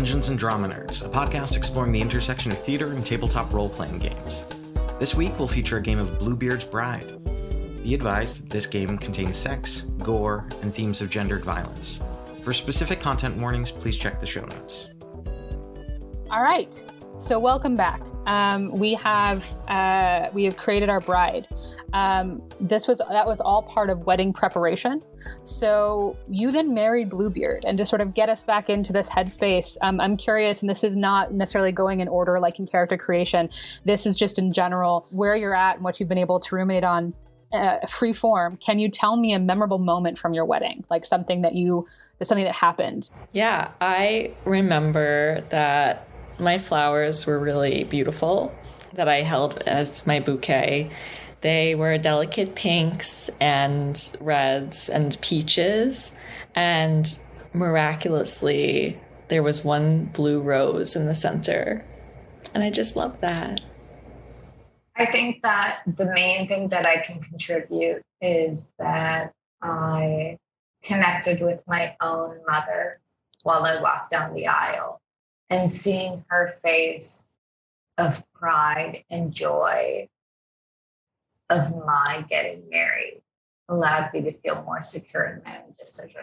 Dungeons and Drominers, a podcast exploring the intersection of theater and tabletop role-playing games. This week we'll feature a game of Bluebeard's Bride. Be advised that this game contains sex, gore, and themes of gendered violence. For specific content warnings, please check the show notes. All right, so welcome back. We have created our bride. That was all part of wedding preparation. So you then married Bluebeard, and to sort of get us back into this headspace, I'm curious, and this is not necessarily going in order like in character creation. This is just in general where you're at and what you've been able to ruminate on free form. Can you tell me a memorable moment from your wedding? Like something that happened? Yeah, I remember that my flowers were really beautiful that I held as my bouquet. They were delicate pinks and reds and peaches, and miraculously, there was one blue rose in the center. And I just love that. I think that the main thing that I can contribute is that I connected with my own mother while I walked down the aisle, and seeing her face of pride and joy of my getting married allowed me to feel more secure in my own decision.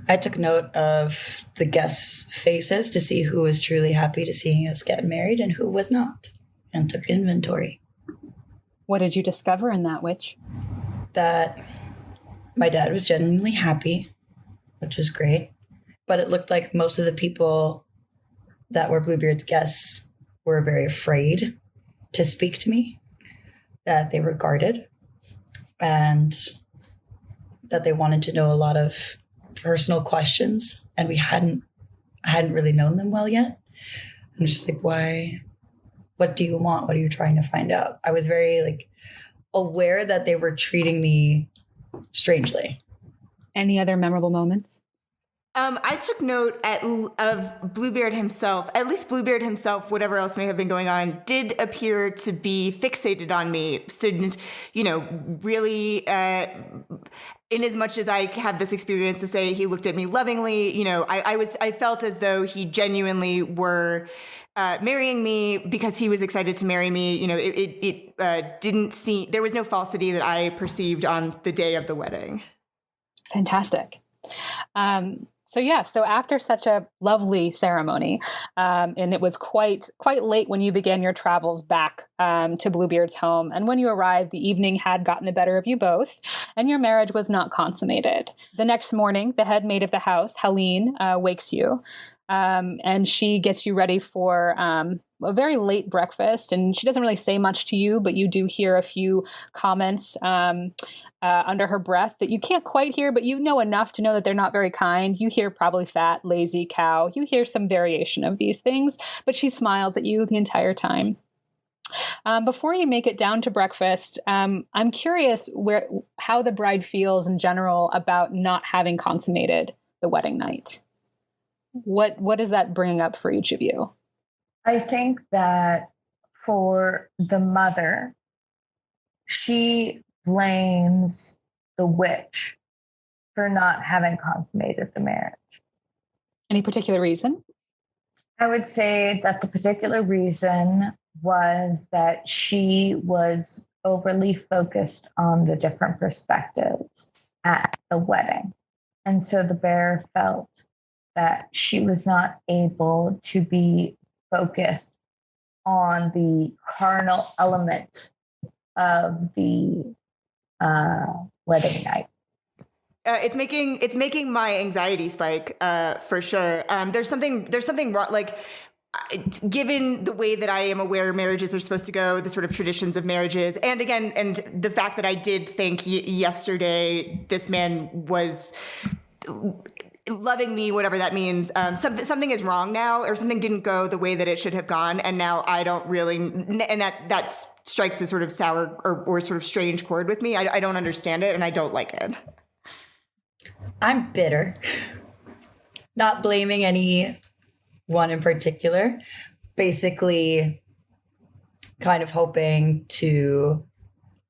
I took note of the guests' faces to see who was truly happy to seeing us get married and who was not, and took inventory. What did you discover in that, Witch? That my dad was genuinely happy, which was great, but it looked like most of the people that were Bluebeard's guests were very afraid to speak to me, that they were guarded, and that they wanted to know a lot of personal questions, and I hadn't really known them well yet. I'm just like, why? What do you want? What are you trying to find out? I was very aware that they were treating me strangely. Any other memorable moments? I took note of Bluebeard himself. At least Bluebeard himself, whatever else may have been going on, did appear to be fixated on me. So, really, in as much as I had this experience to say he looked at me lovingly, I felt as though he genuinely were marrying me because he was excited to marry me. It didn't seem, there was no falsity that I perceived on the day of the wedding. Fantastic. So after such a lovely ceremony, and it was quite late when you began your travels back to Bluebeard's home, and when you arrived, the evening had gotten the better of you both, and your marriage was not consummated. The next morning, the head maid of the house, Haleh, wakes you, and she gets you ready for a very late breakfast, and she doesn't really say much to you, but you do hear a few comments under her breath that you can't quite hear, but you know enough to know that they're not very kind. You hear probably fat, lazy cow. You hear some variation of these things, but she smiles at you the entire time. Before you make it down to breakfast, I'm curious how the bride feels in general about not having consummated the wedding night. What is that bringing up for each of you? I think that for the mother, she blames the witch for not having consummated the marriage. Any particular reason? I would say that the particular reason was that she was overly focused on the different perspectives at the wedding. And so the bear felt that she was not able to be focused on the carnal element of the wedding night. It's making my anxiety spike for sure. There's something wrong. Given the way that I am aware marriages are supposed to go, the sort of traditions of marriages, and the fact that I did think yesterday this man was loving me, whatever that means, something is wrong now, or something didn't go the way that it should have gone, and now I don't really, and that strikes a sort of sour or sort of strange chord with me. I don't understand it, and I don't like it. I'm bitter. Not blaming anyone in particular. Basically, kind of hoping to,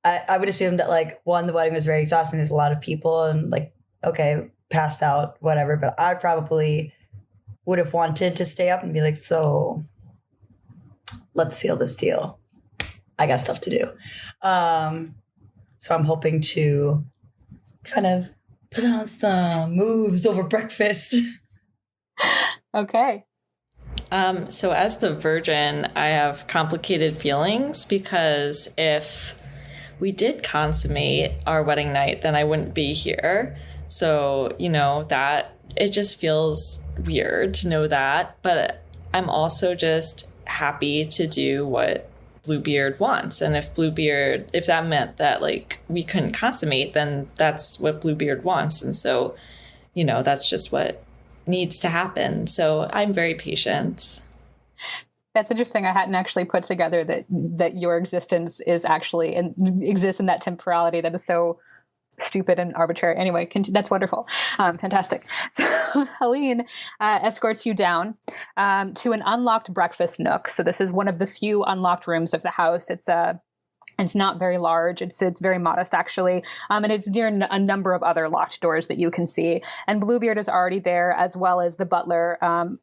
I would assume that the wedding was very exhausting. There's a lot of people and okay, passed out, whatever. But I probably would have wanted to stay up and be like, so let's seal this deal. I got stuff to do. So I'm hoping to kind of put on some moves over breakfast. Okay. So as the virgin, I have complicated feelings because if we did consummate our wedding night, then I wouldn't be here. So, that it just feels weird to know that. But I'm also just happy to do what Bluebeard wants. And if that meant that like we couldn't consummate, then that's what Bluebeard wants. And so, that's just what needs to happen. So I'm very patient. That's interesting. I hadn't actually put together that your existence is actually and exists in that temporality that is so stupid and arbitrary. Anyway, that's wonderful. Fantastic. So Helene escorts you down to an unlocked breakfast nook. So this is one of the few unlocked rooms of the house. It's not very large. It's very modest, actually. And it's near a number of other locked doors that you can see. And Bluebeard is already there, as well as the butler,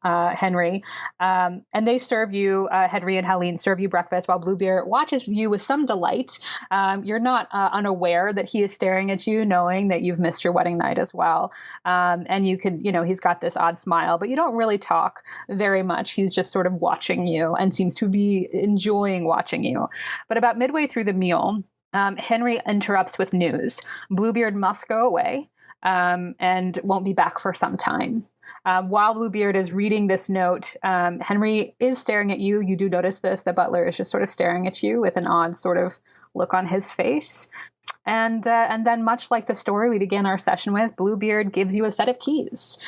Henry. And they serve you, Henry and Helene serve you breakfast while Bluebeard watches you with some delight. You're not unaware that he is staring at you, knowing that you've missed your wedding night as well. And you can, he's got this odd smile, but you don't really talk very much. He's just sort of watching you and seems to be enjoying watching you. But about midway through the meal, Henry interrupts with news. Bluebeard must go away and won't be back for some time. While Bluebeard is reading this note, Henry is staring at you. You do notice this. The butler is just sort of staring at you with an odd sort of look on his face. And then, much like the story we began our session with, Bluebeard gives you a set of keys.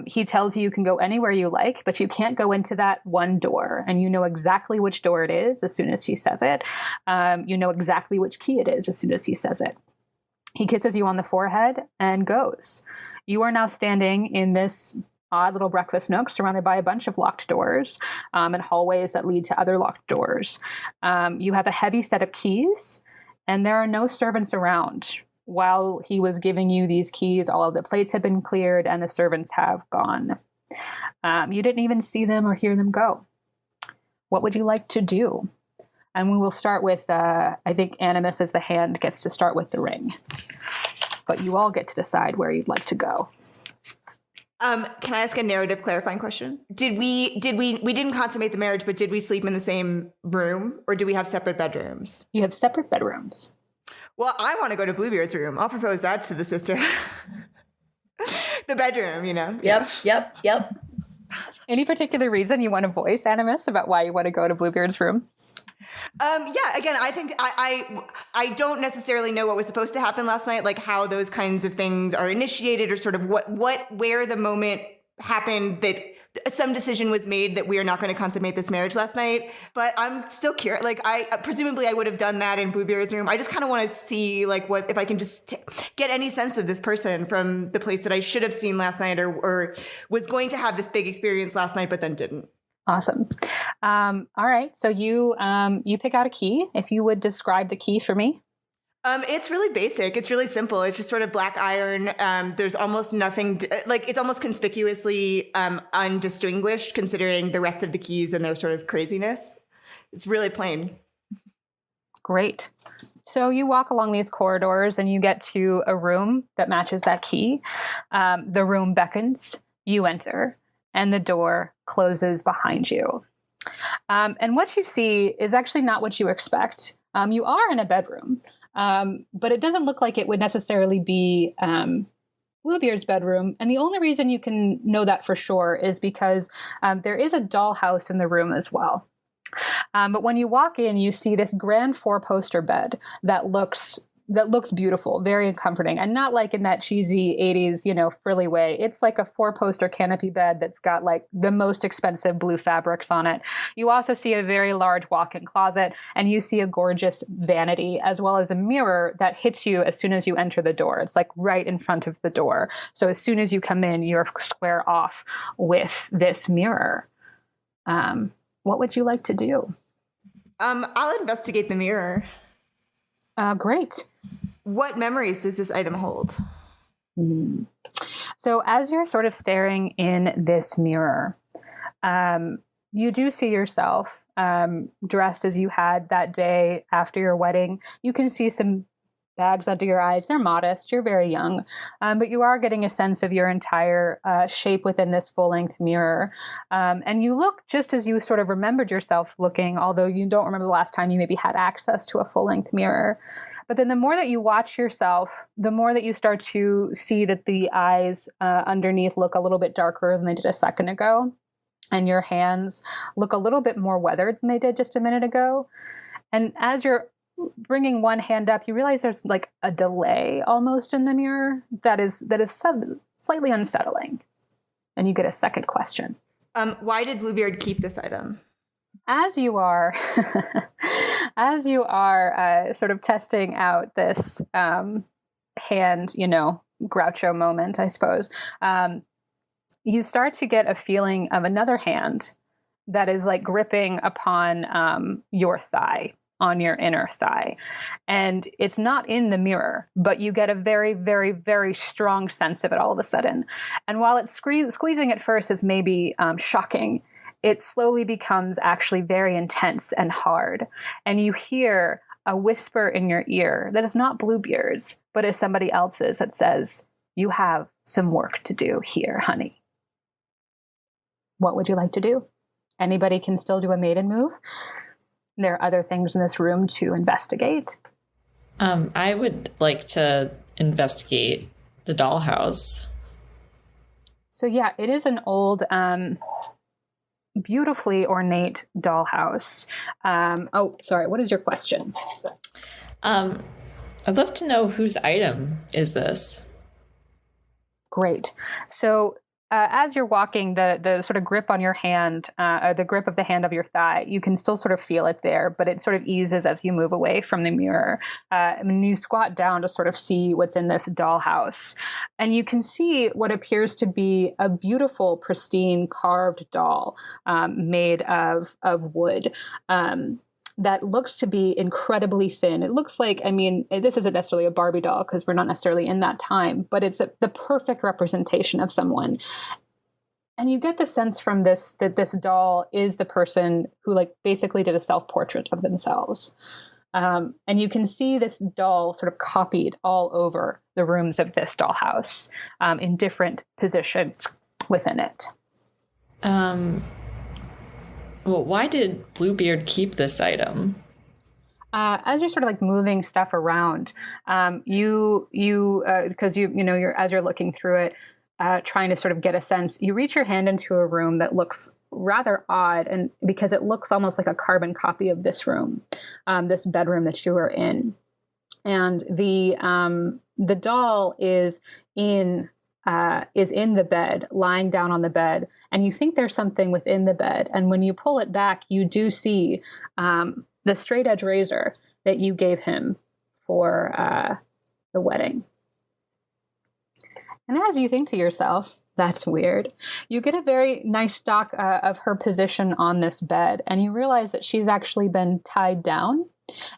He tells you can go anywhere you like, but you can't go into that one door. And you know exactly which door it is as soon as he says it. You know exactly which key it is as soon as he says it. He kisses you on the forehead and goes. You are now standing in this odd little breakfast nook surrounded by a bunch of locked doors and hallways that lead to other locked doors. You have a heavy set of keys. And there are no servants around. While he was giving you these keys, all of the plates have been cleared and the servants have gone. You didn't even see them or hear them go. What would you like to do? And we will start with, I think Animus as the hand gets to start with the ring. But you all get to decide where you'd like to go. Can I ask a narrative clarifying question? We didn't consummate the marriage, but did we sleep in the same room or do we have separate bedrooms? You have separate bedrooms. Well, I want to go to Bluebeard's room. I'll propose that to the sister. The bedroom, Yep. Any particular reason you want to voice, Animus, about why you want to go to Bluebeard's room? Again, I think I don't necessarily know what was supposed to happen last night, like how those kinds of things are initiated or sort of where the moment happened that some decision was made that we are not going to consummate this marriage last night. But I'm still curious. Like presumably I would have done that in Bluebeard's room. I just kind of want to see like what, if I can just get any sense of this person from the place that I should have seen last night or was going to have this big experience last night, but then didn't. Awesome. All right. So you pick out a key. If you would describe the key for me. It's really basic. It's really simple. It's just sort of black iron. There's almost nothing, it's almost conspicuously undistinguished considering the rest of the keys and their sort of craziness. It's really plain. Great. So you walk along these corridors and you get to a room that matches that key. The room beckons, you enter, and the door closes behind you. And what you see is actually not what you expect. You are in a bedroom. But it doesn't look like it would necessarily be Bluebeard's bedroom. And the only reason you can know that for sure is because there is a dollhouse in the room as well. But when you walk in, you see this grand 4-poster bed that looks beautiful, very comforting, and not like in that cheesy 80s, frilly way. It's like a 4-poster canopy bed that's got like the most expensive blue fabrics on it. You also see a very large walk-in closet, and you see a gorgeous vanity, as well as a mirror that hits you as soon as you enter the door. It's like right in front of the door. So as soon as you come in, you're square off with this mirror. What would you like to do? I'll investigate the mirror. Great. What memories does this item hold? So as you're sort of staring in this mirror, you do see yourself dressed as you had that day after your wedding. You can see some bags under your eyes. They're modest. You're very young, but you are getting a sense of your entire shape within this full-length mirror. And you look just as you sort of remembered yourself looking, although you don't remember the last time you maybe had access to a full-length mirror. But then the more that you watch yourself, the more that you start to see that the eyes underneath look a little bit darker than they did a second ago. And your hands look a little bit more weathered than they did just a minute ago. And as you're bringing one hand up, you realize there's like a delay almost in the mirror that is slightly unsettling. And you get a second question. Why did Bluebeard keep this item? As you are, sort of testing out this hand, Groucho moment, I suppose. You start to get a feeling of another hand that is like gripping upon your thigh, on your inner thigh. And it's not in the mirror, but you get a very, very, very strong sense of it all of a sudden. And while it's squeezing at first is maybe shocking, it slowly becomes actually very intense and hard. And you hear a whisper in your ear that is not Bluebeard's, but is somebody else's that says, "You have some work to do here, honey." What would you like to do? Anybody can still do a maiden move. There are other things in this room to investigate. I would like to investigate the dollhouse. So yeah, it is an old, beautifully ornate dollhouse. Sorry, what is your question? I'd love to know whose item is this? Great. So as you're walking, the sort of grip on your hand, the grip of the hand of your thigh, you can still sort of feel it there, but it sort of eases as you move away from the mirror. And you squat down to sort of see what's in this dollhouse. And you can see what appears to be a beautiful, pristine, carved doll made of wood. That looks to be incredibly thin. It looks like, this isn't necessarily a Barbie doll because we're not necessarily in that time, but it's the perfect representation of someone. And you get the sense from this that this doll is the person who basically did a self-portrait of themselves. And you can see this doll sort of copied all over the rooms of this dollhouse in different positions within it. Well, why did Bluebeard keep this item? As you're sort of moving stuff around, because you're as you're looking through it, trying to sort of get a sense, you reach your hand into a room that looks rather odd, and because it looks almost like a carbon copy of this room, this bedroom that you are in, and the doll is in the bed, lying down on the bed, and you think there's something within the bed. And when you pull it back, you do see the straight edge razor that you gave him for the wedding. And as you think to yourself, that's weird, you get a very nice stock of her position on this bed, and you realize that she's actually been tied down.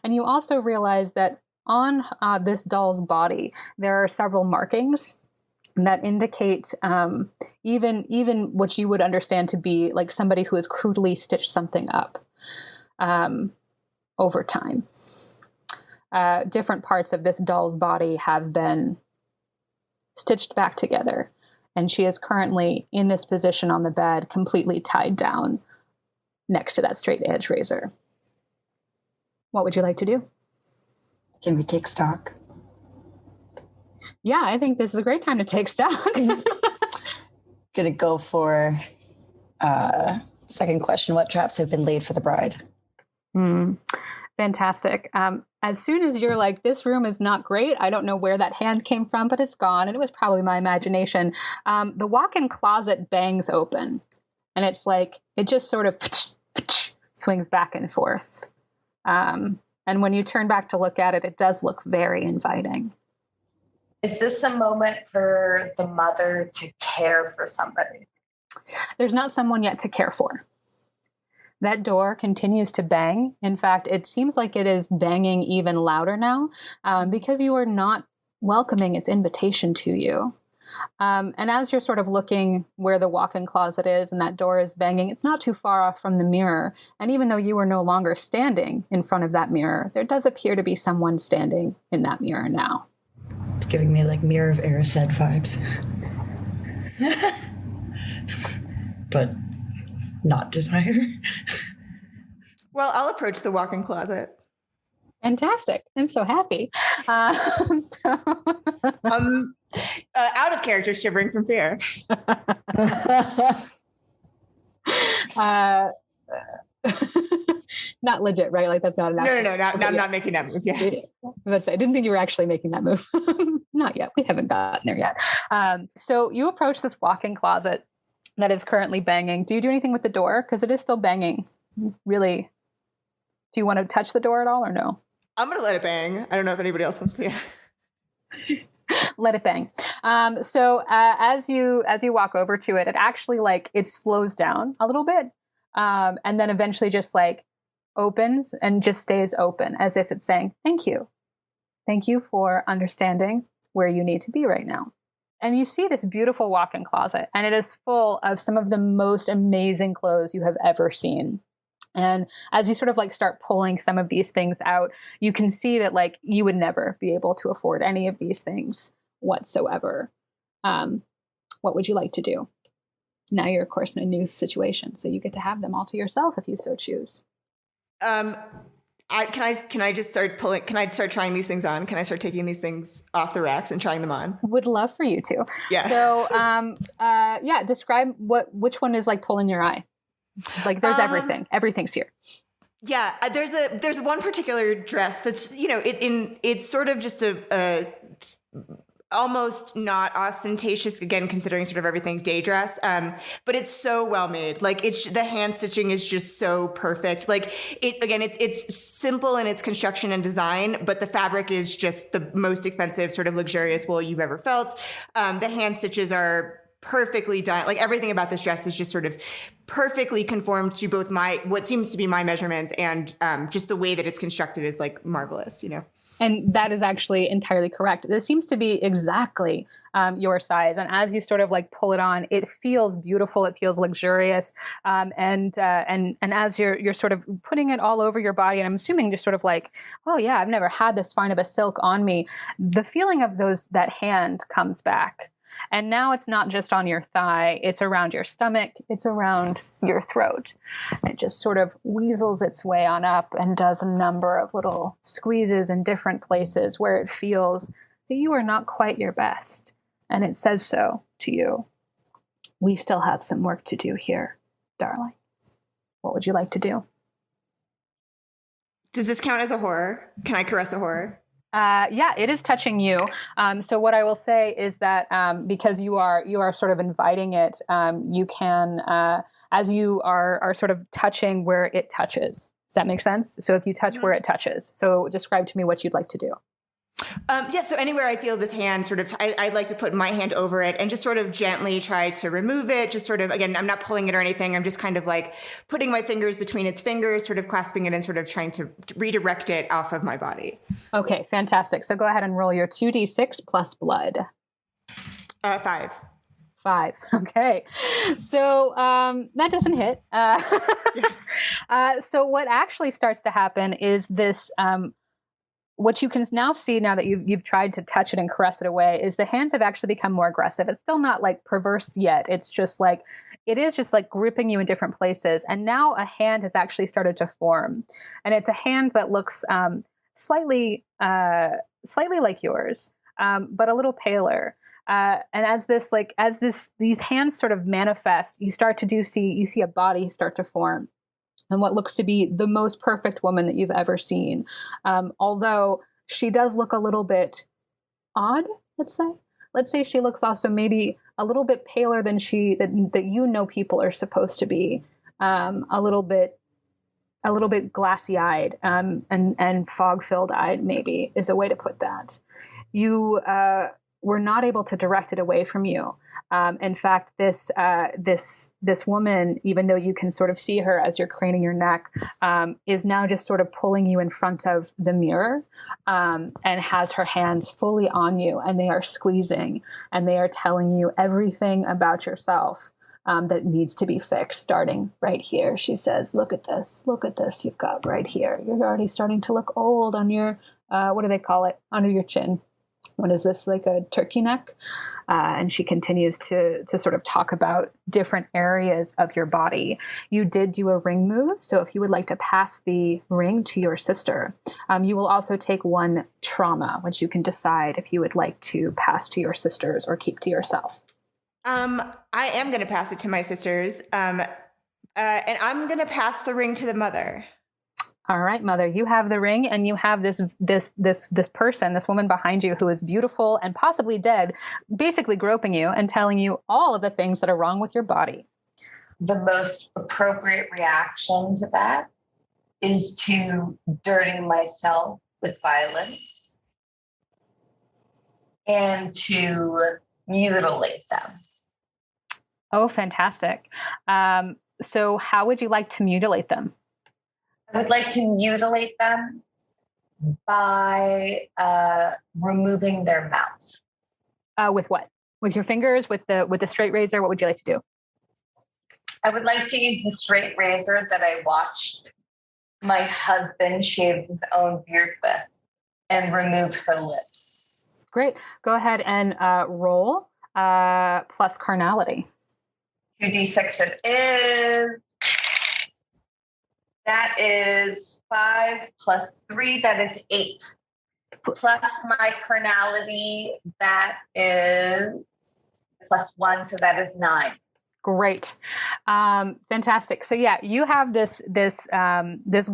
And you also realize that on this doll's body, there are several markings that indicate even what you would understand to be like somebody who has crudely stitched something up over time. Different parts of this doll's body have been stitched back together, and she is currently in this position on the bed, completely tied down next to that straight edge razor. What would you like to do? Can we take stock? Yeah, I think this is a great time to take stock. Gonna go for second question. What traps have been laid for the bride? Fantastic. As soon as you're like, this room is not great, I don't know where that hand came from, but it's gone, and it was probably my imagination. The walk-in closet bangs open, and it's like, it just sort of swings back and forth. And when you turn back to look at it, it does look very inviting. Is this a moment for the mother to care for somebody? There's not someone yet to care for. That door continues to bang. In fact, it seems like it is banging even louder now because you are not welcoming its invitation to you. And as you're sort of looking where the walk-in closet is and that door is banging, it's not too far off from the mirror. And even though you are no longer standing in front of that mirror, there does appear to be someone standing in that mirror now. It's giving me like Mirror of Erised vibes. But not desire. Well, I'll approach the walk-in closet. Fantastic. I'm so happy. Out of character, shivering from fear. Not legit, right? Like that's not an actual. No. I'm not making that move. Yeah. I didn't think you were actually making that move. Not yet. We haven't gotten there yet. So you approach this walk-in closet that is currently banging. Do you do anything with the door? Because it is still banging. Really. Do you want to touch the door at all or no? I'm going to let it bang. I don't know if anybody else wants to. Let it bang. So as you walk over to it, it actually like it slows down a little bit. And then eventually just like opens and just stays open as if it's saying, thank you. Thank you for understanding where you need to be right now. And you see this beautiful walk-in closet, and it is full of some of the most amazing clothes you have ever seen. And as you sort of like start pulling some of these things out, you can see that like you would never be able to afford any of these things whatsoever. What would you like to do? Now you're of course in a new situation, so you get to have them all to yourself if you so choose. Can I just start pulling? Can I start trying these things on? Can I start taking these things off the racks and trying them on? Would love for you to. Yeah. So, describe which one is like pulling your eye. Like there's everything. Everything's here. Yeah, there's one particular dress that's it's sort of just a almost not ostentatious, again considering sort of everything day dress, but it's so well made. Like the hand stitching is just so perfect. Like it's simple in its construction and design, but the fabric is just the most expensive sort of luxurious wool you've ever felt. The hand stitches are perfectly done. Like everything about this dress is just sort of perfectly conformed to both what seems to be my measurements and just the way that it's constructed is like marvelous, And that is actually entirely correct. This seems to be exactly your size. And as you sort of like pull it on, it feels beautiful. It feels luxurious. And as you're sort of putting it all over your body, and I'm assuming just sort of like, oh yeah, I've never had this fine of a silk on me. The feeling of that hand comes back. And now it's not just on your thigh, it's around your stomach, it's around your throat. It just sort of weasels its way on up and does a number of little squeezes in different places where it feels that you are not quite your best. And it says so to you. We still have some work to do here, darling. What would you like to do? Does this count as a horror? Can I caress a horror? Yeah, it is touching you. So what I will say is that because you are sort of inviting it, you can, as you are sort of touching where it touches. Does that make sense? So if you touch where it touches. So describe to me what you'd like to do. So anywhere I feel this hand sort of, I'd like to put my hand over it and just sort of gently try to remove it. Just sort of, again, I'm not pulling it or anything. I'm just kind of like putting my fingers between its fingers, sort of clasping it and sort of trying to redirect it off of my body. Okay, fantastic. So go ahead and roll your 2d6 plus blood. 5. 5. Okay. So that doesn't hit. So what actually starts to happen is this, what you can now see now that you've tried to touch it and caress it away is the hands have actually become more aggressive. It's still not like perverse yet. It's just like, it is just like gripping you in different places. And now a hand has actually started to form. And it's a hand that looks slightly like yours, but a little paler. And as these hands sort of manifest, you see a body start to form. And what looks to be the most perfect woman that you've ever seen. Although she does look a little bit odd, let's say. Let's say she looks also maybe a little bit paler than that people are supposed to be. A little bit glassy-eyed and fog-filled eyed maybe is a way to put that. were not able to direct it away from you. In fact, this woman, even though you can sort of see her as you're craning your neck, is now just sort of pulling you in front of the mirror, and has her hands fully on you, and they are squeezing, and they are telling you everything about yourself that needs to be fixed, starting right here. She says, look at this you've got right here. You're already starting to look old on your, what do they call it, under your chin. What is this, like a turkey neck? And she continues to sort of talk about different areas of your body. You did do a ring move, so if you would like to pass the ring to your sister, you will also take 1 trauma, which you can decide if you would like to pass to your sisters or keep to yourself. I am going to pass it to my sisters, and I'm going to pass the ring to the mother. All right, mother, you have the ring, and you have this person, this woman behind you who is beautiful and possibly dead, basically groping you and telling you all of the things that are wrong with your body. The most appropriate reaction to that is to dirty myself with violence and to mutilate them. Oh, fantastic. So how would you like to mutilate them? I would like to mutilate them by removing their mouth. With what? With your fingers? With the straight razor? What would you like to do? I would like to use the straight razor that I watched my husband shave his own beard with and remove her lips. Great. Go ahead and roll plus carnality. 2d6 it is. That is 5 plus 3, that is 8. Plus my carnality, that is plus 1, so that is 9. Great. Fantastic. So yeah, you have this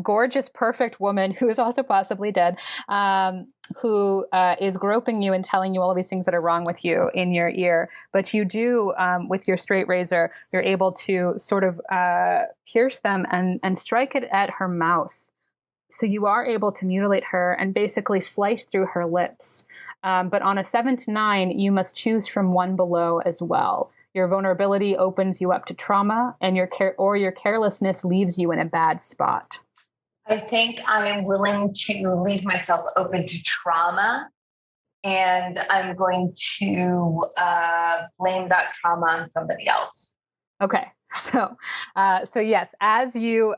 gorgeous, perfect woman who is also possibly dead, who is groping you and telling you all of these things that are wrong with you in your ear. But you do, with your straight razor, you're able to sort of pierce them and strike it at her mouth. So you are able to mutilate her and basically slice through her lips. But on a 7 to 9, you must choose from 1 below as well. Your vulnerability opens you up to trauma, and your carelessness leaves you in a bad spot. I think I am willing to leave myself open to trauma, and I'm going to blame that trauma on somebody else. Okay, so yes, as you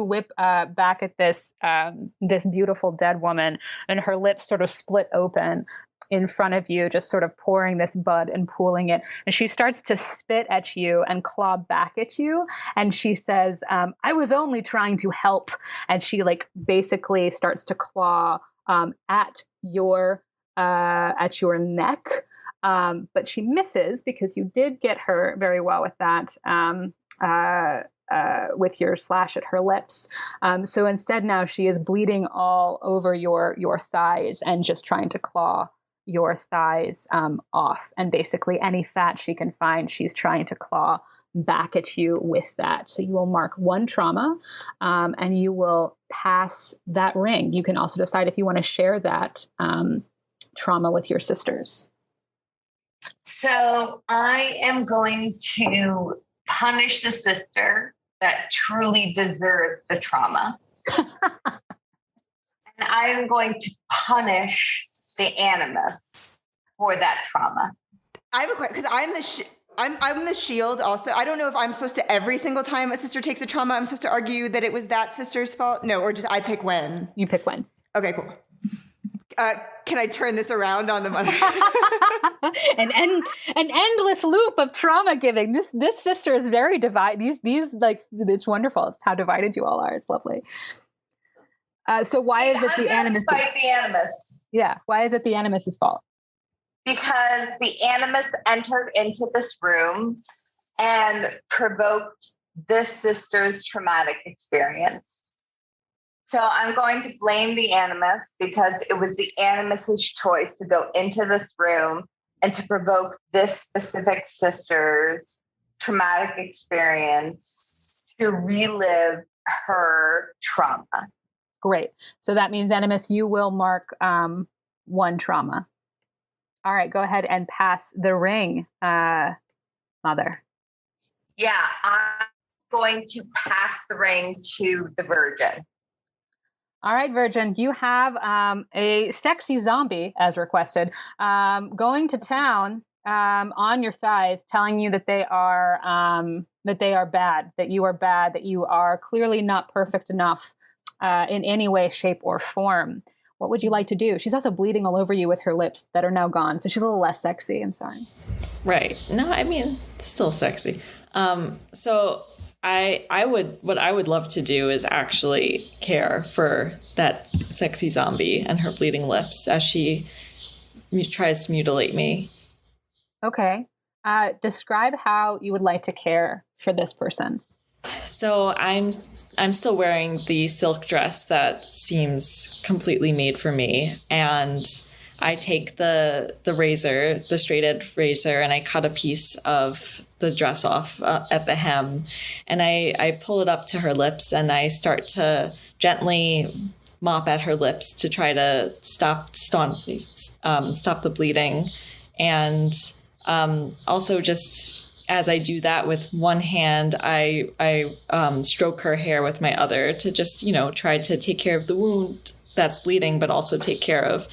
whip back at this beautiful dead woman, and her lips sort of split open in front of you, just sort of pouring this blood and pooling it. And she starts to spit at you and claw back at you. And she says, I was only trying to help. And she basically starts to claw at your neck. But she misses because you did get her very well with that. With your slash at her lips. So instead now she is bleeding all over your thighs and just trying to claw your thighs off. And basically any fat she can find, she's trying to claw back at you with that. So you will mark 1 trauma, and you will pass that ring. You can also decide if you want to share that trauma with your sisters. So I am going to punish the sister that truly deserves the trauma. And I am going to punish the Animus for that trauma. I have a question, because I'm the shield also. I don't know if I'm supposed to, every single time a sister takes a trauma, I'm supposed to argue that it was that sister's fault. No, or just I pick when. You pick when. Okay, cool. Can I turn this around on the mother? an endless loop of trauma giving. This sister is very divided. These it's wonderful. It's how divided you all are. It's lovely. So why is it the Animus? Fight the Animus. Yeah. Why is it the Animus's fault? Because the Animus entered into this room and provoked this sister's traumatic experience. So I'm going to blame the Animus because it was the Animus's choice to go into this room and to provoke this specific sister's traumatic experience to relive her trauma. Great. So that means, Animus, you will mark 1 trauma. All right, go ahead and pass the ring, Mother. Yeah, I'm going to pass the ring to the Virgin. All right, Virgin, you have a sexy zombie, as requested, going to town on your thighs, telling you that they are bad, that you are clearly not perfect enough in any way, shape, or form. What would you like to do? She's also bleeding all over you with her lips that are now gone, so she's a little less sexy. I'm sorry. Right. No, I mean, still sexy. So what I would love to do is actually care for that sexy zombie and her bleeding lips as she tries to mutilate me. Okay. Describe how you would like to care for this person. So I'm still wearing the silk dress that seems completely made for me, and I take the razor, the straight edge razor, and I cut a piece of the dress off at the hem, and I pull it up to her lips, and I start to gently mop at her lips to try to stop the bleeding, and also just as I do that with one hand, I stroke her hair with my other to just, try to take care of the wound that's bleeding, but also take care of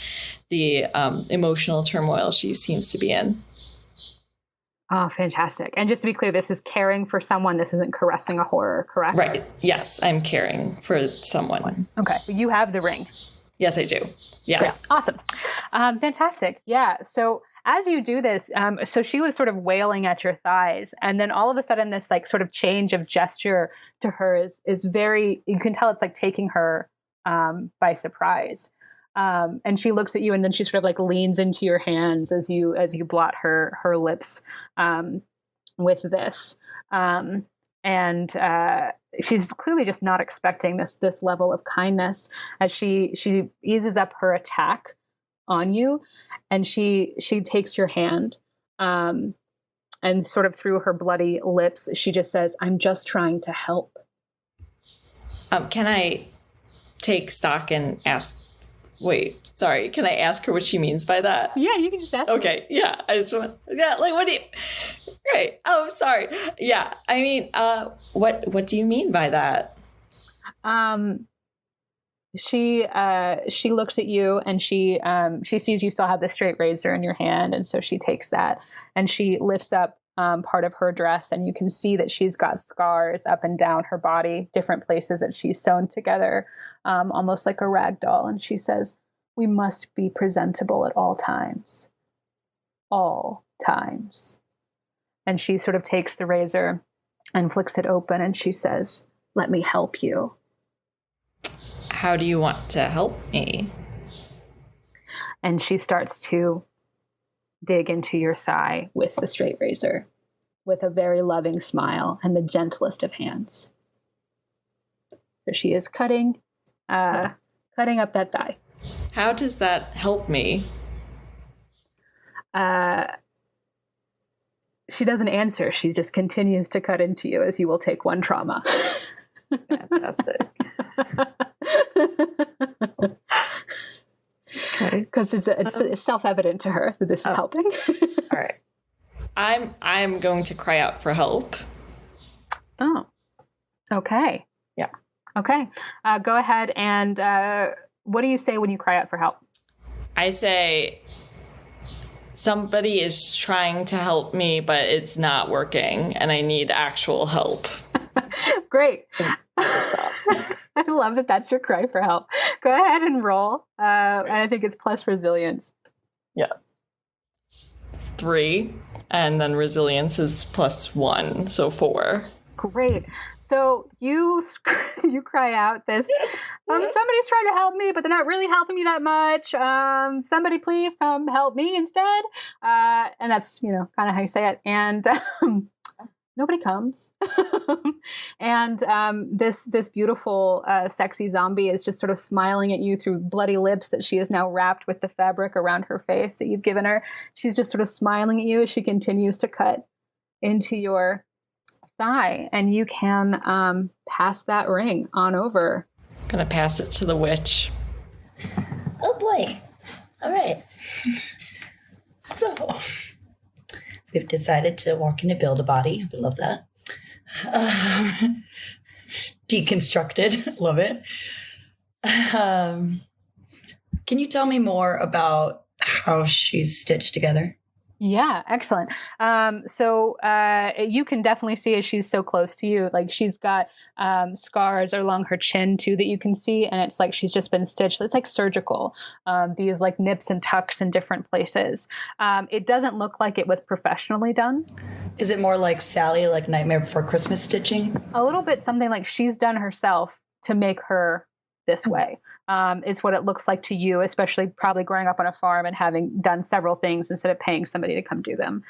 the emotional turmoil she seems to be in. Oh, fantastic. And just to be clear, this is caring for someone. This isn't caressing a horror, correct? Right. Yes, I'm caring for someone. Okay. You have the ring. Yes, I do. Yes. Yeah. Awesome. Fantastic. Yeah. So as you do this, so she was sort of wailing at your thighs, and then all of a sudden this like sort of change of gesture to her is very, you can tell it's like taking her by surprise. And she looks at you, and then she sort of like leans into your hands as you blot her lips with this. And she's clearly just not expecting this level of kindness as she eases up her attack on you, and she takes your hand, and sort of through her bloody lips, she just says, "I'm just trying to help." Can I take stock and ask? Wait, sorry. Can I ask her what she means by that? Yeah, you can just ask. Okay, her. Yeah. I just want. Yeah, like what do you? Right. Oh, sorry. Yeah. I mean, what do you mean by that? She looks at you, and she sees you still have the straight razor in your hand, and so she takes that and she lifts up part of her dress, and you can see that she's got scars up and down her body, different places that she's sewn together, almost like a rag doll. And she says, "We must be presentable at all times. All times." And she sort of takes the razor and flicks it open, and she says, "Let me help you." How do you want to help me? And she starts to dig into your thigh with the straight razor, with a very loving smile and the gentlest of hands. So she is cutting up that thigh. How does that help me? She doesn't answer. She just continues to cut into you as you will take one trauma. Fantastic. Okay. Because it's self-evident to her that this is helping. All right. I'm going to cry out for help. Oh. Okay. Yeah. Okay. Go ahead and what do you say when you cry out for help? I say, somebody is trying to help me, but it's not working, and I need actual help. Great. I love that that's your cry for help. Go ahead and roll. And I think it's plus resilience. Yes. 3, and then resilience is +1, so 4. Great. So you cry out this, somebody's trying to help me, but they're not really helping me that much. Somebody please come help me instead. And that's, kind of how you say it. And nobody comes. And this beautiful, sexy zombie is just sort of smiling at you through bloody lips that she is now wrapped with the fabric around her face that you've given her. She's just sort of smiling at you as she continues to cut into your thigh, and you can pass that ring on over. I'm gonna pass it to the witch. Oh boy. All right. So we've decided to walk into Build-A-Body. We love that. Deconstructed. Love it. Can you tell me more about how she's stitched together? Yeah, excellent. So you can definitely see as she's so close to you, like she's got scars along her chin too that you can see, and it's like she's just been stitched. It's like surgical. These like nips and tucks in different places. It doesn't look like it was professionally done. Is it more like Sally, like Nightmare Before Christmas stitching? A little bit something like she's done herself to make her this way. It's what it looks like to you, especially probably growing up on a farm and having done several things instead of paying somebody to come do them.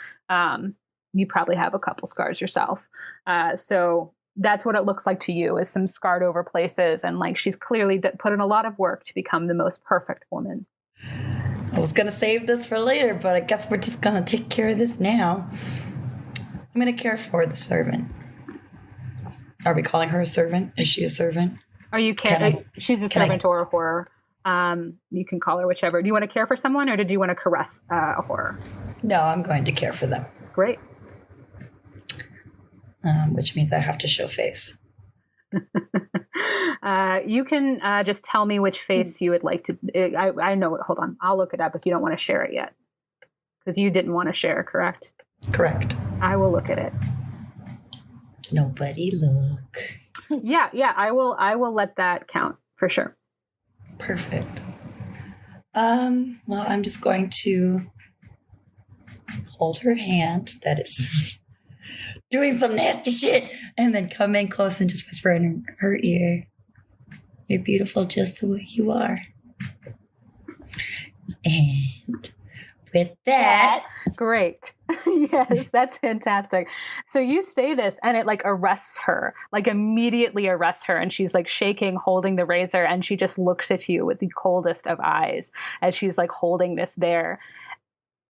You probably have a couple scars yourself. So that's what it looks like to you, is some scarred over places. And like she's clearly put in a lot of work to become the most perfect woman. I was going to save this for later, but I guess we're just going to take care of this now. I'm going to care for the servant. Are we calling her a servant? Is she a servant? Are you she's a servant or a horror. You can call her whichever. Do you want to care for someone, or did you want to caress a horror? No, I'm going to care for them. Great. Which means I have to show face. You can just tell me which face you would like to. I know. Hold on. I'll look it up if you don't want to share it yet. Because you didn't want to share, correct? Correct. I will look at it. Nobody look. Yeah, I will let that count for sure. Perfect. Well, I'm just going to hold her hand that is doing some nasty shit, and then come in close and just whisper in her ear, "You're beautiful just the way you are." And with that, great. Yes, that's fantastic. So you say this and it like arrests her, like immediately arrests her. And she's like shaking, holding the razor. And she just looks at you with the coldest of eyes as she's like holding this there.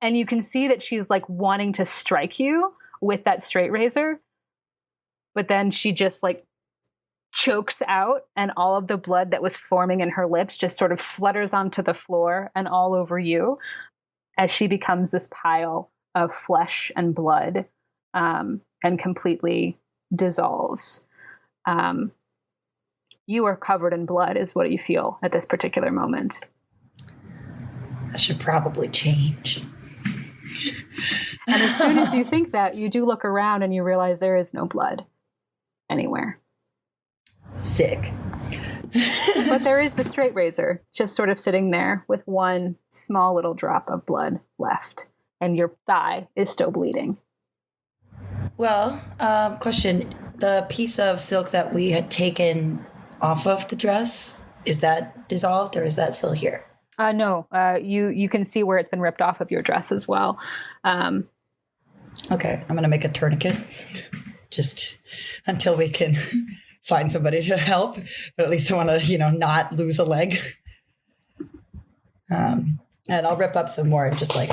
And you can see that she's like wanting to strike you with that straight razor. But then she just like chokes out, and all of the blood that was forming in her lips just sort of splutters onto the floor and all over you, as she becomes this pile of flesh and blood, and completely dissolves. You are covered in blood is what you feel at this particular moment. I should probably change. And as soon as you think that, you do look around and you realize there is no blood anywhere. Sick. But there is the straight razor just sort of sitting there with one small little drop of blood left, and your thigh is still bleeding. Well, question. The piece of silk that we had taken off of the dress, is that dissolved or is that still here? No, you can see where it's been ripped off of your dress as well. Okay, I'm going to make a tourniquet just until we can find somebody to help. But at least I want to, not lose a leg. And I'll rip up some more, just like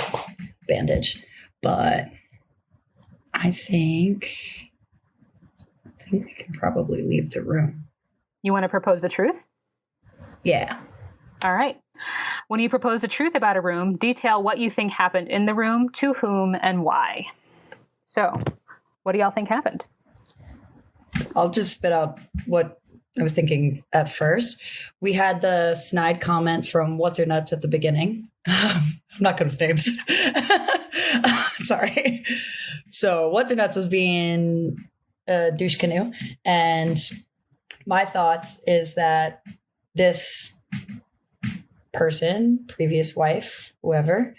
bandage. But I think we can probably leave the room. You want to propose the truth? Yeah. All right. When you propose the truth about a room, detail what you think happened in the room, to whom, and why. So, what do y'all think happened? I'll just spit out what I was thinking at first. We had the snide comments from What's Her Nuts at the beginning. I'm not good with names. Sorry. So What's Her Nuts was being a douche canoe. And my thoughts is that this person, previous wife, whoever,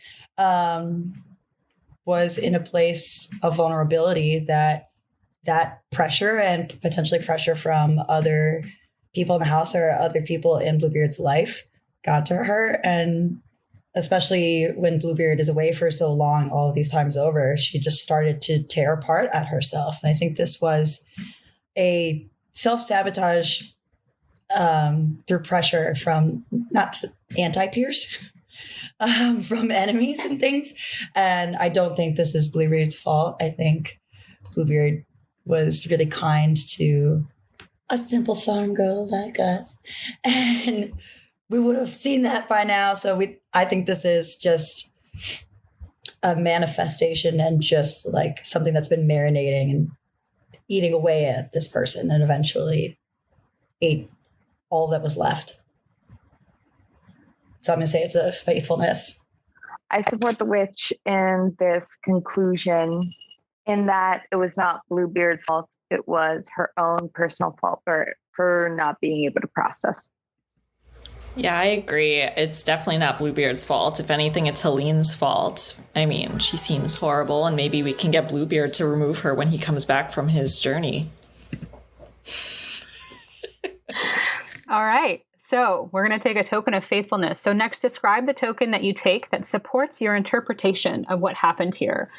was in a place of vulnerability that pressure and potentially pressure from other people in the house or other people in Bluebeard's life got to her. And especially when Bluebeard is away for so long, all of these times over, she just started to tear apart at herself. And I think this was a self-sabotage through pressure from not anti-peers, from enemies and things. And I don't think this is Bluebeard's fault. I think Bluebeard was really kind to a simple farm girl like us. And we would have seen that by now. So I think this is just a manifestation and just like something that's been marinating and eating away at this person and eventually ate all that was left. So I'm going to say it's a faithfulness. I support the witch in this conclusion in that it was not Bluebeard's fault. It was her own personal fault for her not being able to process. Yeah, I agree. It's definitely not Bluebeard's fault. If anything, it's Helene's fault. I mean, she seems horrible, and maybe we can get Bluebeard to remove her when he comes back from his journey. All right. So we're going to take a token of faithfulness. So next, describe the token that you take that supports your interpretation of what happened here.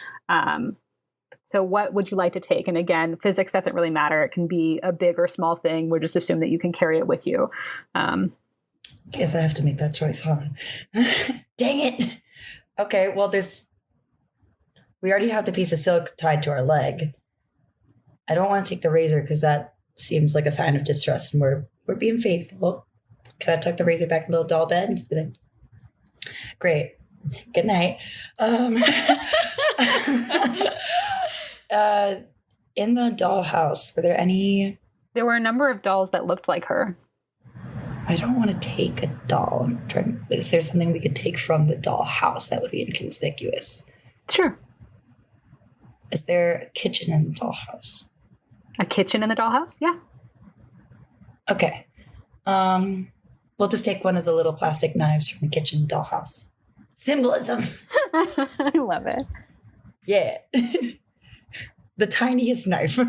So what would you like to take? And again, physics doesn't really matter. It can be a big or small thing. We'll just assume that you can carry it with you. Guess I have to make that choice, huh? Dang it. Okay, well, we already have the piece of silk tied to our leg. I don't want to take the razor because that seems like a sign of distrust, and we're being faithful. Can I tuck the razor back in the little doll bed? Great. Good night. In the dollhouse, were there any? There were a number of dolls that looked like her. I don't want to take a doll. Is there something we could take from the dollhouse that would be inconspicuous? Sure. Is there a kitchen in the dollhouse? A kitchen in the dollhouse? Yeah. Okay. We'll just take one of the little plastic knives from the kitchen dollhouse. Symbolism. I love it. Yeah. The tiniest knife.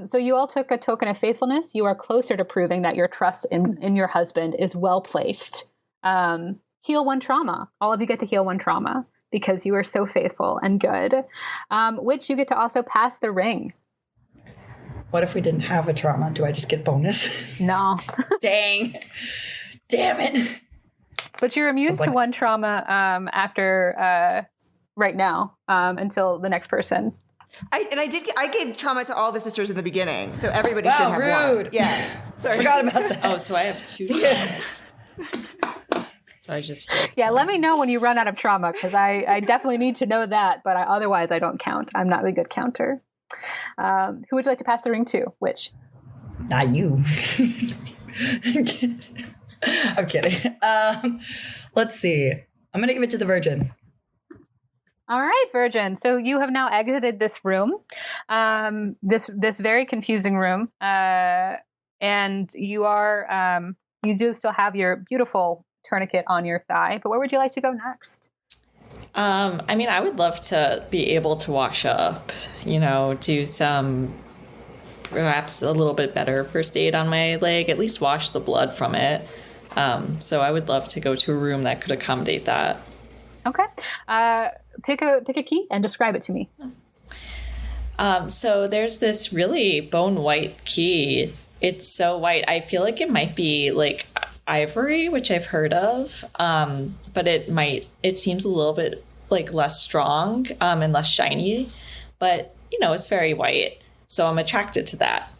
So you all took a token of faithfulness. You are closer to proving that your trust in your husband is well placed. Heal one trauma. All of you get to heal one trauma because you are so faithful and good. Which you get to also pass the ring. What if we didn't have a trauma? Do I just get bonus? No. Damn it. But you're immune to one trauma after right now until the next person. I gave trauma to all the sisters in the beginning, so everybody should have rude. one. Yeah. Sorry. Forgot about that. Oh, so I have 2 traumas. So I just... Yeah, let me know when you run out of trauma, because I definitely need to know that, but otherwise I don't count. I'm not a good counter. Who would you like to pass the ring to? Which? Not you. I'm kidding. Let's see. I'm going to give it to the Virgin. All right, Virgin. So you have now exited this room, this very confusing room, and you are you do still have your beautiful tourniquet on your thigh. But where would you like to go next? I mean, I would love to be able to wash up, do some perhaps a little bit better first aid on my leg, at least wash the blood from it. So I would love to go to a room that could accommodate that. Okay. Pick a key and describe it to me. So there's this really bone white key. It's so white. I feel like it might be like ivory, which I've heard of. But it seems a little bit like less strong and less shiny, but it's very white. So I'm attracted to that.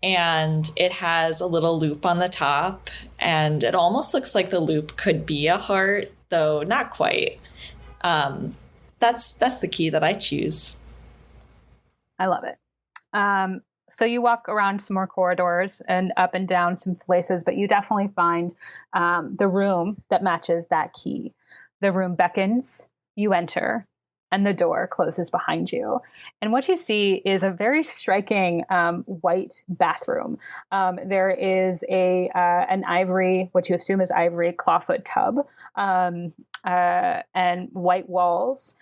And it has a little loop on the top, and it almost looks like the loop could be a heart, though not quite. That's the key that I choose. I love it. So you walk around some more corridors and up and down some places, but you definitely find the room that matches that key. The room beckons, you enter, and the door closes behind you. And what you see is a very striking white bathroom. There is an ivory, what you assume is ivory, clawfoot tub, and white walls.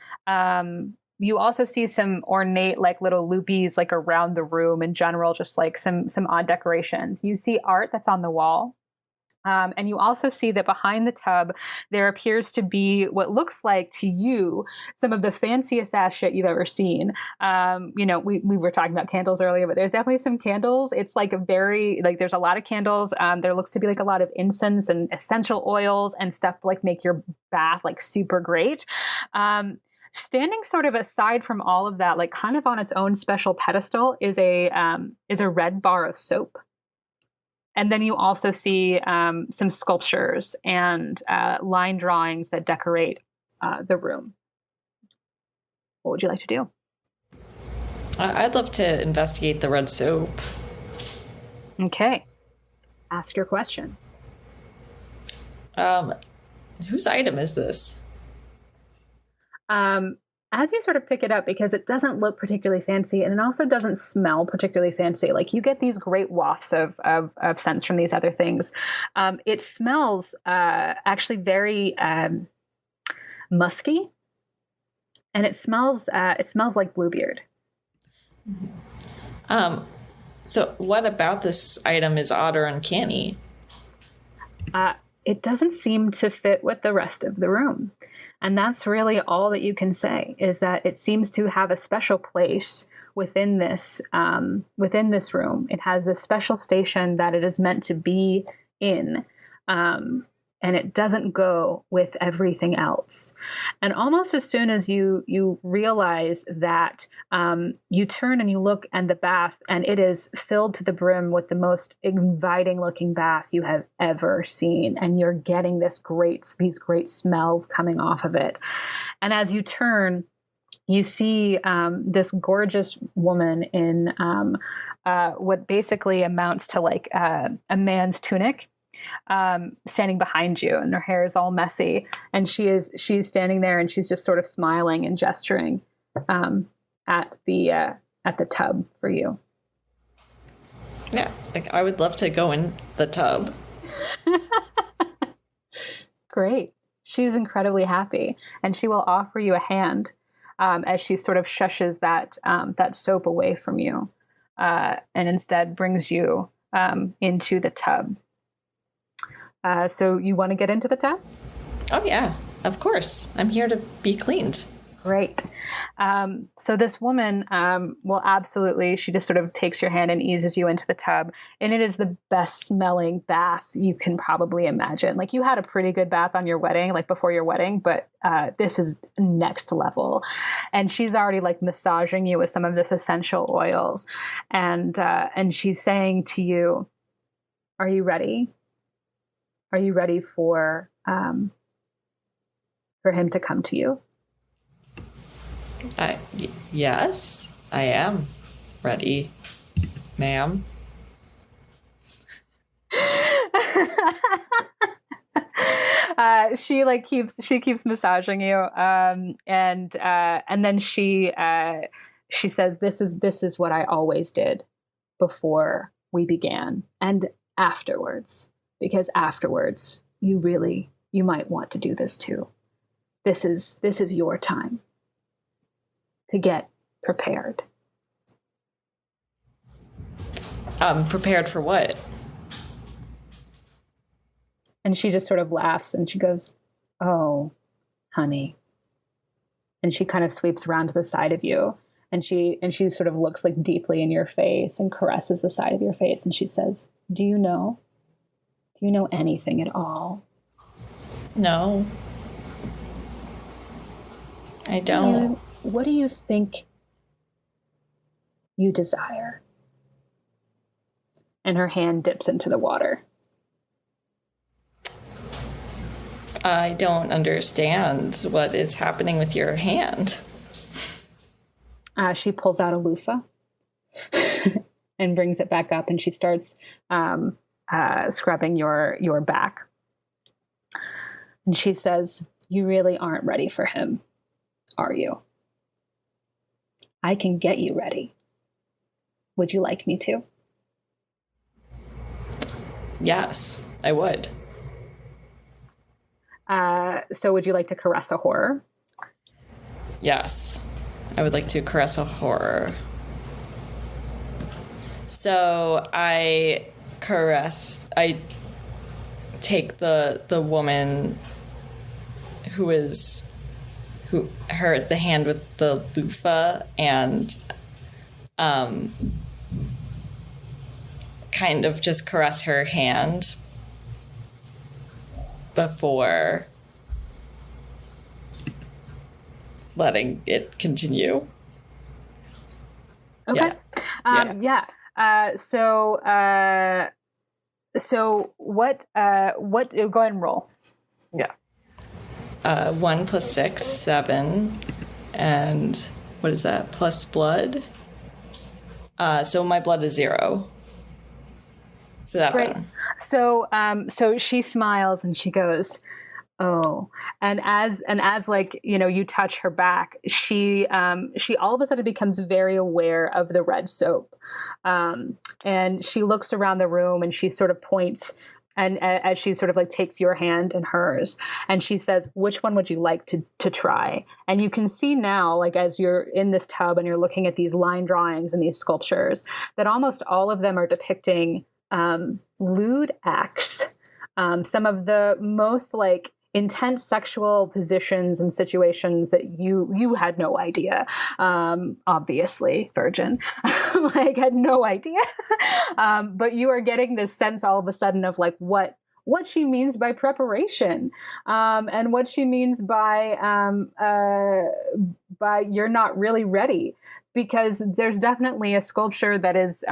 You also see some ornate, like little loopies, like around the room in general, just like some odd decorations. You see art that's on the wall. And you also see that behind the tub, there appears to be what looks like to you some of the fanciest ass shit you've ever seen. We were talking about candles earlier, but there's definitely some candles. It's like there's a lot of candles. There looks to be like a lot of incense and essential oils and stuff to like make your bath like super great. Standing sort of aside from all of that, like kind of on its own special pedestal, is a red bar of soap. And then you also see some sculptures and line drawings that decorate the room. What would you like to do? I'd love to investigate the red soap. Okay. Ask your questions. Whose item is this? As you sort of pick it up, because it doesn't look particularly fancy and it also doesn't smell particularly fancy. Like, you get these great wafts of scents from these other things. It smells actually very musky, and it smells like Bluebeard. So what about this item is odd or uncanny? It doesn't seem to fit with the rest of the room. And that's really all that you can say, is that it seems to have a special place within this room. It has this special station that it is meant to be in. And it doesn't go with everything else. And almost as soon as you realize that, you turn and you look at the bath, and it is filled to the brim with the most inviting looking bath you have ever seen. And you're getting these great smells coming off of it. And as you turn, you see this gorgeous woman in what basically amounts to like a man's tunic. Standing behind you, and her hair is all messy, and she's standing there, and she's just sort of smiling and gesturing at the tub for you. Yeah, like I would love to go in the tub. Great. She's incredibly happy, and she will offer you a hand as she sort of shushes that soap away from you, and instead brings you into the tub. So you want to get into the tub? Oh, yeah, of course. I'm here to be cleaned. Great. So this woman will absolutely, she just sort of takes your hand and eases you into the tub. And it is the best smelling bath you can probably imagine. Like, you had a pretty good bath on your wedding, like before your wedding, but this is next level. And she's already like massaging you with some of this essential oils. And she's saying to you, are you ready? Are you ready for him to come to you? Yes, I am ready, ma'am. She keeps massaging you, and then she says, "This is what I always did before we began, and afterwards." Because afterwards, you might want to do this too. This is your time to get prepared. Prepared for what? And she just sort of laughs and she goes, "Oh, honey." And she kind of sweeps around to the side of you, and she sort of looks like deeply in your face and caresses the side of your face, and she says, Do you know anything at all? No. I don't. What do you think you desire? And her hand dips into the water. I don't understand what is happening with your hand. She pulls out a loofah and brings it back up, and she starts scrubbing your back. And she says, "You really aren't ready for him, are you? I can get you ready. Would you like me to?" Yes, I would. So would you like to caress a horror? Yes, I would like to caress a horror. So I take the woman the hand with the loofah and kind of just caress her hand before letting it continue. Okay. Yeah. So So what, go ahead and roll. Yeah. 1 + 6, 7. And what is that? Plus blood. So my blood is 0. So that Great. So, so she smiles and she goes, "Oh," and as like, you know, you touch her back, she all of a sudden becomes very aware of the red soap, and she looks around the room and she sort of points, and as she sort of like takes your hand in hers, and she says, "Which one would you like to try?" And you can see now, like as you're in this tub and you're looking at these line drawings and these sculptures, that almost all of them are depicting lewd acts, some of the most like intense sexual positions and situations that you had no idea, obviously virgin, like had no idea, but you are getting this sense all of a sudden of like what she means by preparation, and what she means by you're not really ready, because there's definitely a sculpture that is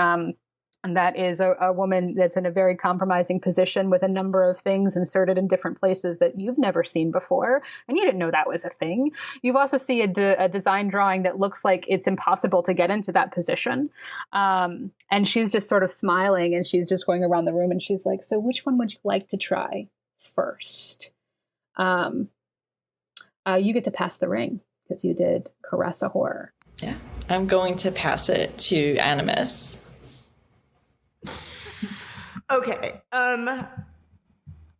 a woman that's in a very compromising position with a number of things inserted in different places that you've never seen before, and you didn't know that was a thing. You've also see a design drawing that looks like it's impossible to get into that position. And she's just sort of smiling, and she's just going around the room, and she's like, "So which one would you like to try first?" You get to pass the ring because you did caress a horror. Yeah. I'm going to pass it to Animus. Okay. Can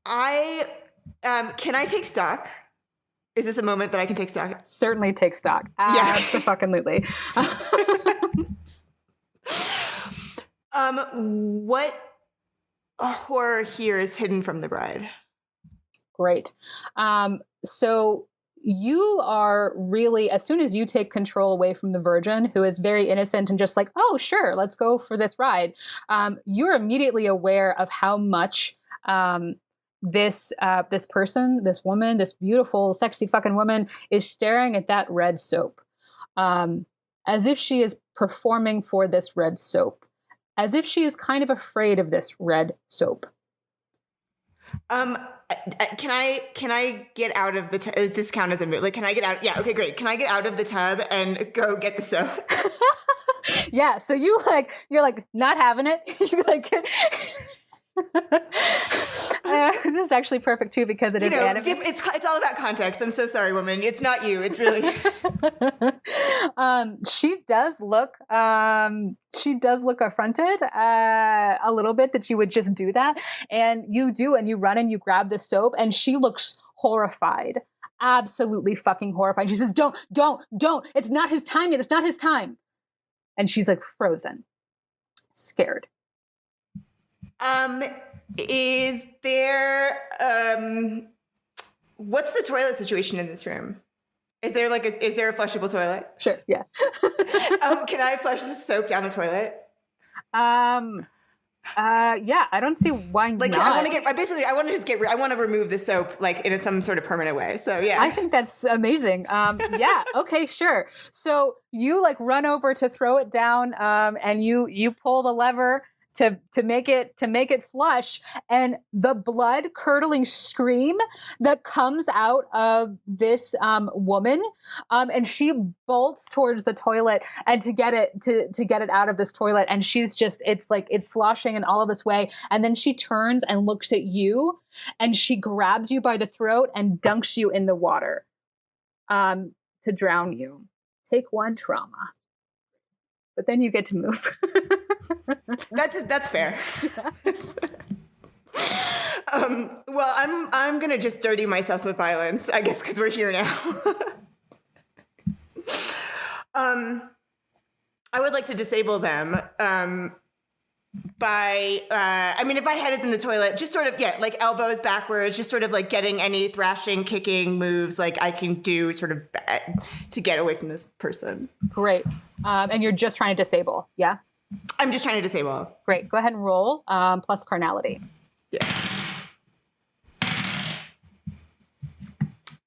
I take stock? Is this a moment that I can take stock? Certainly take stock. Yeah. Absolutely. What horror here is hidden from the bride? Great. So you are really, as soon as you take control away from the virgin, who is very innocent and just like, "Oh, sure, let's go for this ride," you're immediately aware of how much this person, this woman, this beautiful, sexy fucking woman is staring at that red soap, as if she is performing for this red soap, as if she is kind of afraid of this red soap. Can I get out of the tub? Does this count as a move? Like, can I get out? Yeah. Okay, great. Can I get out of the tub and go get the soap? Yeah. So you're like not having it. You're like, this is actually perfect too, because it is Animus. It's all about context. I'm so sorry, woman. It's not you. It's really. She does look affronted a little bit that you would just do that, and you run and you grab the soap, and she looks horrified, absolutely fucking horrified. She says, "Don't! It's not his time yet. It's not his time," and she's like frozen, scared. Is there what's the toilet situation in this room? Is there a flushable toilet? Sure, yeah. Can I flush the soap down the toilet? Yeah, I don't see why not. I want to remove the soap like in some sort of permanent way. So yeah. I think that's amazing. Yeah, okay, sure. So you like run over to throw it down, and you pull the lever to make it flush, and the blood curdling scream that comes out of this woman, and she bolts towards the toilet and to get it out of this toilet, and she's just it's sloshing in all of this way, and then she turns and looks at you, and she grabs you by the throat and dunks you in the water to drown you. Take 1 trauma, but then you get to move. That's fair. Well, I'm gonna just dirty myself with violence, I guess, because we're here now. I would like to disable them by if my head is in the toilet, just sort of like elbows backwards, just sort of like getting any thrashing, kicking moves like I can do sort of to get away from this person. Great. And you're just trying to disable, yeah? I'm just trying to disable. Great. Go ahead and roll plus carnality. Yeah.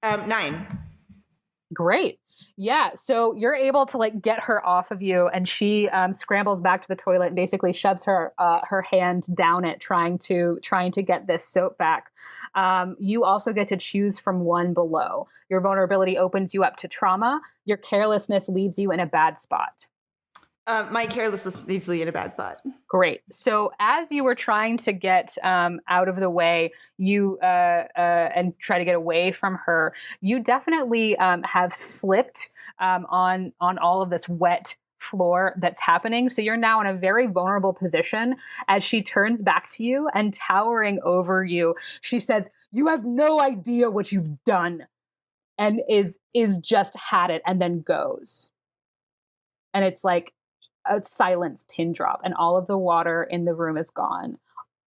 9. Great. Yeah, so you're able to like get her off of you, and she scrambles back to the toilet and basically shoves her hand down it, trying to get this soap back. You also get to choose from one below. Your vulnerability opens you up to trauma. Your carelessness leaves you in a bad spot. My carelessness leaves me in a bad spot. Great. So as you were trying to get out of the way, you and try to get away from her, you definitely have slipped on all of this wet floor that's happening. So you're now in a very vulnerable position as she turns back to you, and towering over you, she says, "You have no idea what you've done," and is just had it, and then goes. And it's like a silence pin drop, and all of the water in the room is gone.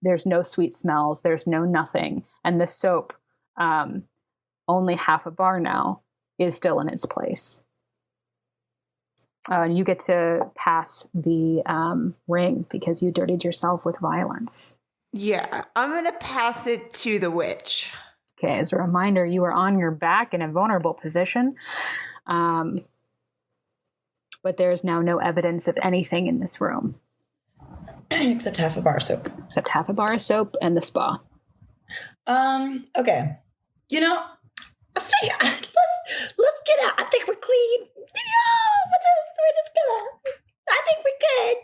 There's no sweet smells. There's no nothing. And the soap, only half a bar now, is still in its place. And you get to pass the ring because you dirtied yourself with violence. Yeah, I'm going to pass it to the witch. Okay, as a reminder, you are on your back in a vulnerable position. But there's now no evidence of anything in this room. Except half a bar of soap. Except half a bar of soap and the spa. Okay. You know, I think let's get out. I think we're clean. We're just gonna. I think we're good.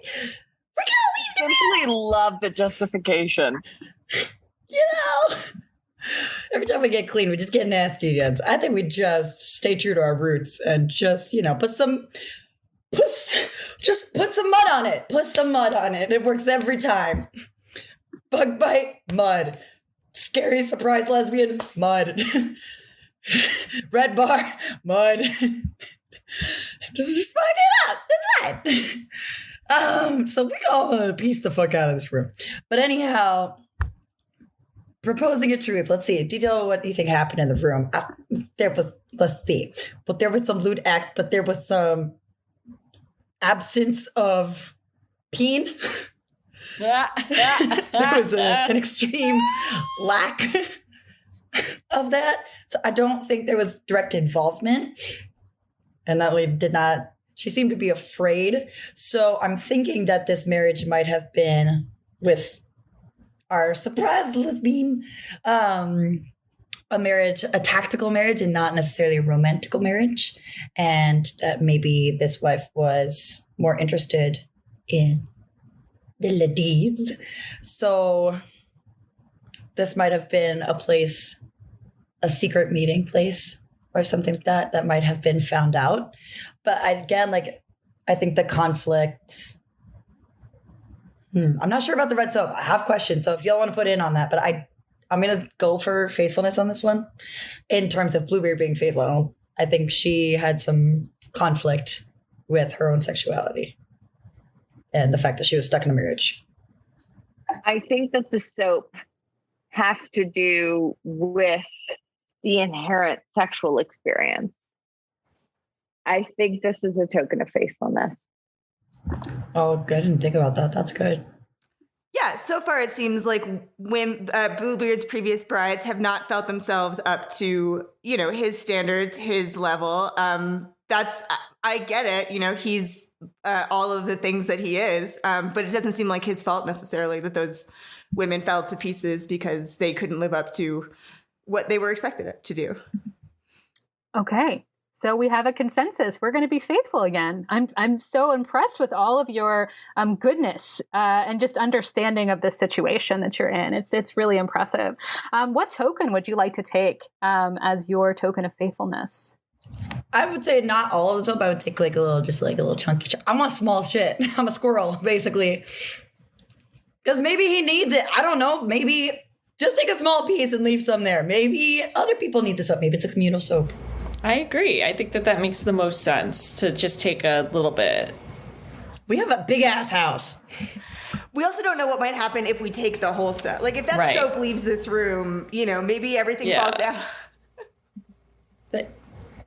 We're gonna leave the room. Simply love the justification. You know, every time we get clean, we just get nasty again. So I think we just stay true to our roots and just, put some mud on it. Put some mud on it. It works every time. Bug bite, mud. Scary surprise lesbian, mud. Red bar, mud. Just fuck it up. That's fine. So we go piece the fuck out of this room. But anyhow, proposing a truth. Let's see. Detail what you think happened in the room. Let's see. But there was some lewd acts, but there was some absence of peen. There was an extreme lack of that. So I don't think there was direct involvement. And that lady did not, she seemed to be afraid. So I'm thinking that this marriage might have been with our surprise lesbian, a marriage, a tactical marriage, and not necessarily a romantic marriage. And that maybe this wife was more interested in the ladies. So this might have been a place, a secret meeting place or something like that might have been found out. But I think the conflict, I'm not sure about the red soap. I have questions. So if y'all want to put in on that, but I'm going to go for faithfulness on this one in terms of Bluebeard being faithful. I think she had some conflict with her own sexuality and the fact that she was stuck in a marriage. I think that the soap has to do with the inherent sexual experience. I think this is a token of faithfulness. Oh, good. I didn't think about that. That's good. Yeah, so far it seems like when Bluebeard's previous brides have not felt themselves up to, his standards, his level. I get it. He's all of the things that he is, but it doesn't seem like his fault necessarily that those women fell to pieces because they couldn't live up to what they were expected to do. Okay. So we have a consensus. We're going to be faithful again. I'm so impressed with all of your goodness and just understanding of the situation that you're in. It's really impressive. What token would you like to take as your token of faithfulness? I would say not all of the soap. I would take a little chunky. I want small shit. I'm a squirrel, basically. Because maybe he needs it. I don't know. Maybe just take a small piece and leave some there. Maybe other people need the soap. Maybe it's a communal soap. I agree. I think that makes the most sense to just take a little bit. We have a big ass house. We also don't know what might happen if we take the whole soap. Like if that soap leaves this room, maybe everything falls down.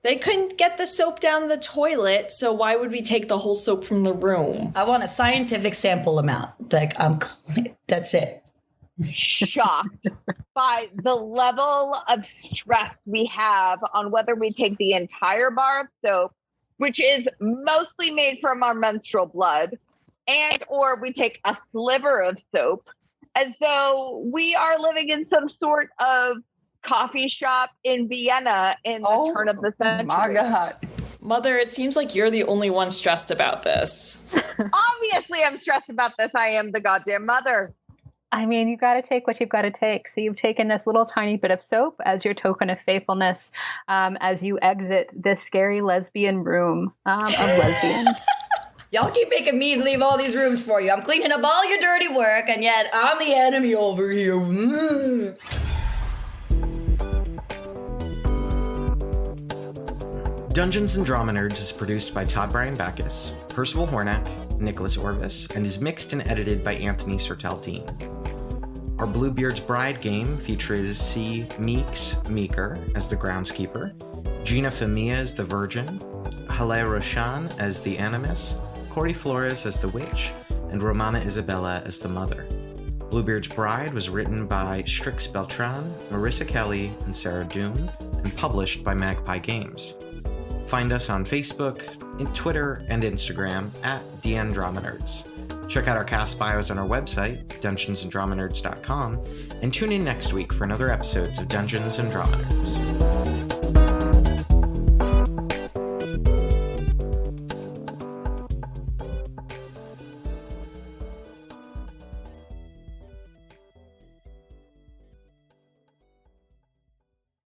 They couldn't get the soap down the toilet, so why would we take the whole soap from the room? I want a scientific sample amount. That's it. shocked by the level of stress we have on whether we take the entire bar of soap, which is mostly made from our menstrual blood, and or we take a sliver of soap, as though we are living in some sort of coffee shop in Vienna in the turn of the century. My God. Mother, it seems like you're the only one stressed about this. Obviously, I'm stressed about this. I am the goddamn mother. I mean, you got to take what you've got to take. So you've taken this little tiny bit of soap as your token of faithfulness as you exit this scary lesbian room of lesbian. Y'all keep making me leave all these rooms for you. I'm cleaning up all your dirty work, and yet I'm the enemy over here. Dungeons and Drama Nerds is produced by Todd Backus, Percival Hornak, Nicholas Orvis, and is mixed and edited by Anthony Sertel Dean. Our Bluebeard's Bride game features Meaks, Meaker as the Groundskeeper, Gina Femia as the Virgin, Haleh Roshan as the Animus, Kory Flores as the Witch, and Romana Isabella as the Mother. Bluebeard's Bride was written by Strix Beltrán, Marissa Kelly, and Sarah Doon, and published by Magpie Games. Find us on Facebook, Twitter, and Instagram at DN Drama Nerds. Check out our cast bios on our website, dungeonsanddramanerds.com, and tune in next week for another episode of Dungeons and Drama Nerds.